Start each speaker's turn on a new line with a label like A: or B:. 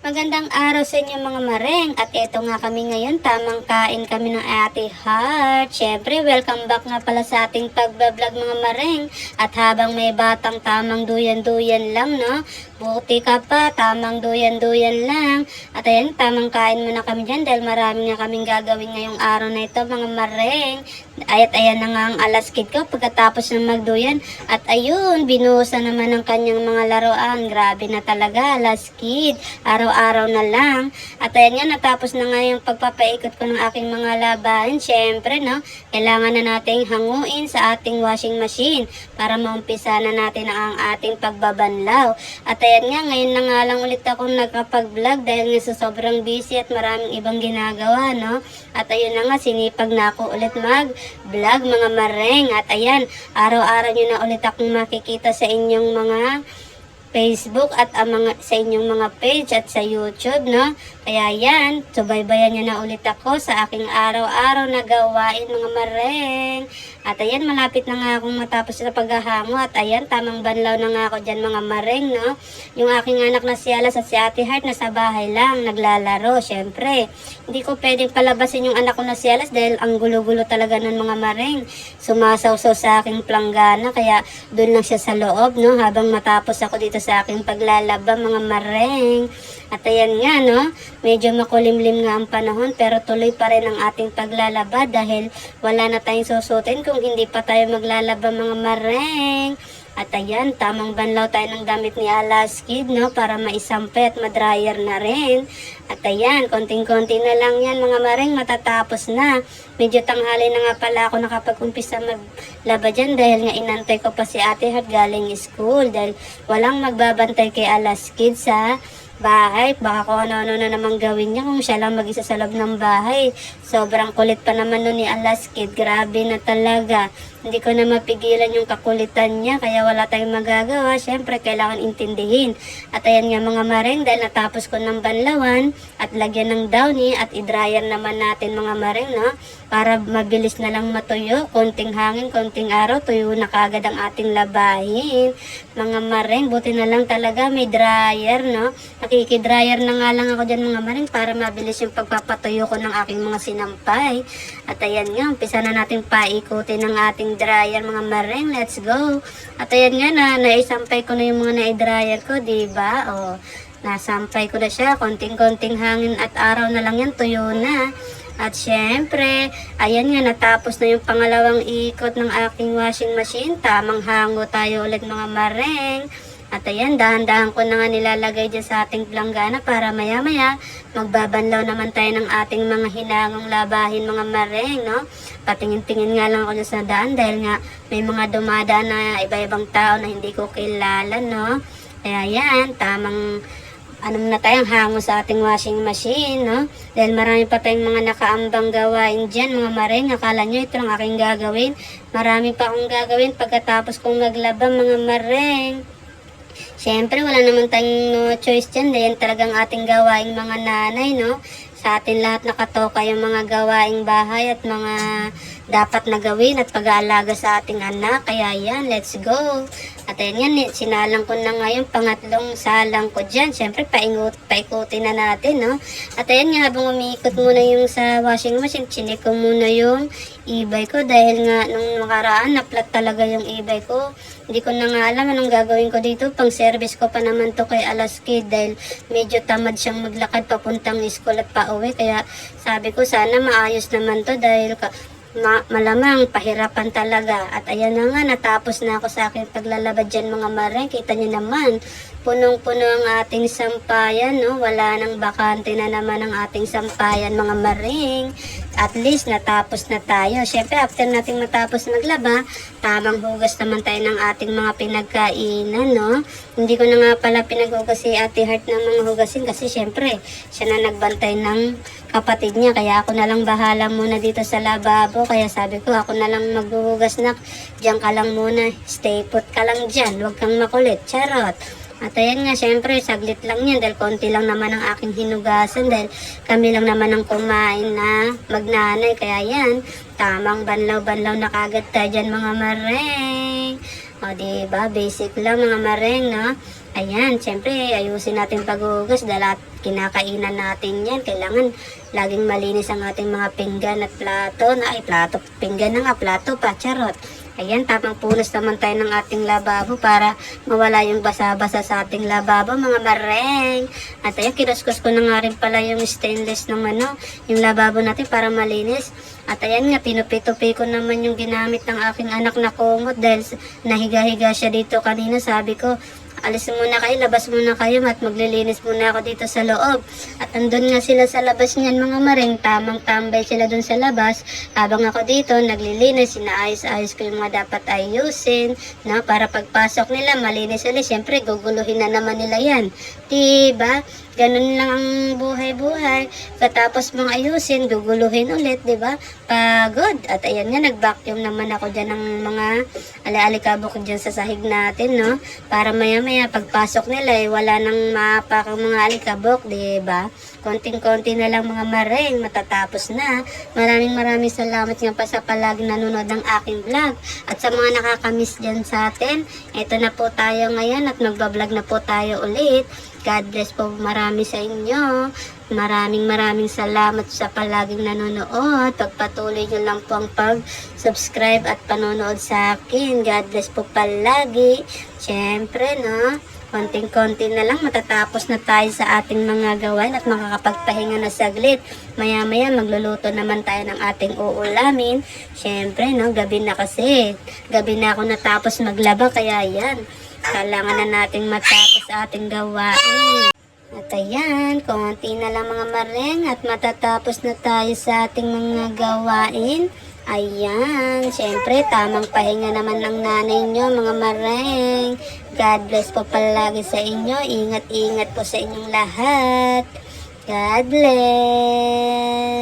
A: Magandang araw sa inyo mga mareng. At eto nga kami ngayon, tamang kain kami ng Ate Heart. Siyempre, welcome back nga pala sa ating pagbablog mga mareng. At habang may batang tamang duyan-duyan lang, no? Buti ka pa, tamang duyan-duyan lang. At ayan, tamang kain muna kami dyan dahil marami nga kaming gagawin ngayong araw na ito mga mareng. At ayan na nga ang alaskid ko pagkatapos ng magduyan. At ayun, binuhusan naman ng kanyang mga laruan. Grabe na talaga, alaskid. Araw-araw na lang. At ayan nga, natapos na nga yung pagpapaikot ko ng aking mga labahin. Siyempre, no, kailangan na nating hanguin sa ating washing machine para maumpisa na natin ang ating pagbabanlaw. At ayan nga, ngayon na nga lang ulit akong nagkapag-vlog dahil nga sa sobrang busy at maraming ibang ginagawa, no. At ayun na nga, sinipag na ako ulit mag-vlog mga mareng. At ayan, araw-araw nyo na ulit akong makikita sa inyong mga Facebook at sa inyong mga page at sa YouTube, no? Kaya yan, subaybayan nyo na ulit ako sa aking araw-araw na gawain mga mareng. At ayan, malapit na nga akong matapos sa paghahango. At ayan, tamang banlaw na nga ako dyan mga mareng, no? Yung aking anak na si Alas at si Ate Heart nasa bahay lang, naglalaro. Siyempre, hindi ko pwedeng palabasin yung anak ko na si Alas dahil ang gulo-gulo talaga ng mga mareng. Sumasawsaw sa aking planggana, kaya doon lang siya sa loob, no? Habang matapos ako dito sa aking paglalaba mga mareng. At ayan nga, no, medyo makulimlim nga ang panahon pero tuloy pa rin ang ating paglalaba dahil wala na tayong susutin kung hindi pa tayo maglalaba mga mareng. At ayan, tamang banlaw tayo ng gamit ni Alaskid, no, para maisampe at madryer na rin. At ayan, konting-konti na lang yan mga mareng, matatapos na. Medyo tanghali na nga pala ako nakapag-umpisa maglaba dyan dahil nga inantay ko pa si Ate Heart galing school dahil walang magbabantay kay Alaskid sa bahay. Baka kung ano-ano na naman gawin niya kung siya lang mag-isa sa loob ng bahay. Sobrang kulit pa naman nun ni Alaskid. Grabe na talaga. Hindi ko na mapigilan yung kakulitan niya kaya wala tayong magagawa. Siyempre, kailangan intindihin. At ayan nga mga mareng, dahil natapos ko ng banlawan at lagyan ng downy at i-dryer naman natin mga mareng, no? Para mabilis na lang matuyo. Konting hangin, konting araw, tuyo na kagad ang ating labahin. Mga mareng, buti na lang talaga may dryer, no? Nakikidryer na nga lang ako dyan mga mareng para mabilis yung pagpapatuyo ko ng aking mga sinampay. At ayan nga, umpisa na natin paikutin ng ating dryer mga mareng. Let's go! At ayan nga, naisampay ko na yung mga na-dryer ko, diba? O, nasampay ko na siya. Konting-konting hangin at araw na lang yan, tuyo na. At syempre, ayan nga, natapos na yung pangalawang ikot ng aking washing machine. Tamang hango tayo ulit mga mareng. At ayan, dahan-dahan ko na nga nilalagay dyan sa ating planggana para maya-maya magbabanlaw naman tayo ng ating mga hinangong labahin mga mareng, no? Patingin-tingin nga lang ako dyan sa daan dahil nga may mga dumadaan na iba-ibang tao na hindi ko kilala, no? Kaya yan, tamang na tayong hango sa ating washing machine, no? Dahil marami pa tayong mga nakaambang gawain dyan, mga mareng. Akala nyo ito lang aking gagawin. Marami pa akong gagawin pagkatapos kong maglaba, mga mareng. Siyempre, wala naman tayong no choice dyan. Dahil talagang ating gawaing mga nanay, no? Sa atin lahat nakatoka yung mga gawaing bahay at mga dapat na gawin at pag-aalaga sa ating anak. Kaya yan, let's go. At ayan yan, sinalang ko na nga yung pangatlong salang ko dyan. Siyempre, paikutin na natin, no? At ayan nga, habang umiikot muna yung sa washing machine, chinik ko muna yung e-bike ko dahil nga nung makaraan, na-flat talaga yung e-bike ko. Hindi ko na nga alam anong gagawin ko dito. Pang service ko pa naman to kay Alaskid dahil medyo tamad siyang maglakad papuntang school at pauwi. Kaya sabi ko sana maayos naman to dahil malamang pahirapan talaga. At ayan na nga, natapos na ako sa aking paglalabad dyan mga mareng. Kita nyo naman, punong-puno ang ating sampayan, no? Wala nang bakante na naman ang ating sampayan mga mareng. At least natapos na tayo. Siyempre, after nating matapos maglaba, tamang hugas naman tayo ng ating mga pinagkainan, no? Hindi ko na nga pala pinaghugas si Ate Heart ng mga hugasin kasi siyempre, siya na nagbantay ng kapatid niya. Kaya ako na lang bahala muna dito sa lababo. Kaya sabi ko, ako na lang maghuhugas na. Diyan ka lang muna. Stay put ka lang dyan. Huwag kang makulit. Charot. At ayan nga, syempre, saglit lang yan dahil konti lang naman ang aking hinugasan dahil kami lang naman ang kumain na magnanay. Kaya yan, tamang banlaw-banlaw na kagad tayo dyan mga mareng. O O, diba? Basic lang mga mareng, no? Ayan, syempre, ayusin natin paghugas dahil kinakainan natin yan. Kailangan laging malinis ang ating mga pinggan at plato. Pinggan na nga, plato pa, charot. Ayan, tamang punos naman tayo ng ating lababo para mawala yung basa-basa sa ating lababo, mga mareng. At ayan, kinuskus ko na nga rin pala yung stainless ng yung lababo natin para malinis. At ayan nga, pinupi-tupi ko naman yung ginamit ng aking anak na kumot dahil nahiga-higa siya dito kanina. Sabi ko, alis muna kayo, labas muna kayo at maglilinis muna ako dito sa loob. At andun nga sila sa labas niyan mga mareng, tamang tambay sila dun sa labas. Habang ako dito, naglilinis, sinaayos-ayos ko yung mga dapat ayusin, no? Para pagpasok nila, malinis ulit. Siyempre, guguluhin na naman nila yan. Diba? Ganun lang ang buhay-buhay. Katapos mong ayusin, guguluhin ulit, diba? Pagod. At ayan nga, nag-vacuum naman ako dyan ng mga ala-alikabok dyan sa sahig natin, no? Para maya-maya, pagpasok nila, wala nang mapakang mga alikabok, diba? Konting-konti na lang mga mareng, matatapos na. Maraming salamat nga pa sa palagi nanonood ng aking vlog. At sa mga nakakamiss dyan sa atin, eto na po tayo ngayon at magbablog na po tayo ulit. God bless po marami sa inyo. Maraming salamat sa palaging nanonood. Pagpatuloy nyo lang po ang pag-subscribe at panonood sa akin. God bless po palagi. Siyempre, no? Konting-konti na lang matatapos na tayo sa ating mga gawain at makakapagpahinga na saglit. Maya-maya magluluto naman tayo ng ating uulamin. Siyempre, no? Gabi na kasi. Gabi na ako natapos maglaba kaya yan. Kailangan na nating matapos sa ating gawain. At ayan, konti na lang mga mareng at matatapos na tayo sa ating mga gawain. Ayan, syempre tamang pahinga naman ng nanay nyo mga mareng. God bless po palagi sa inyo. Ingat-ingat po sa inyong lahat. God bless.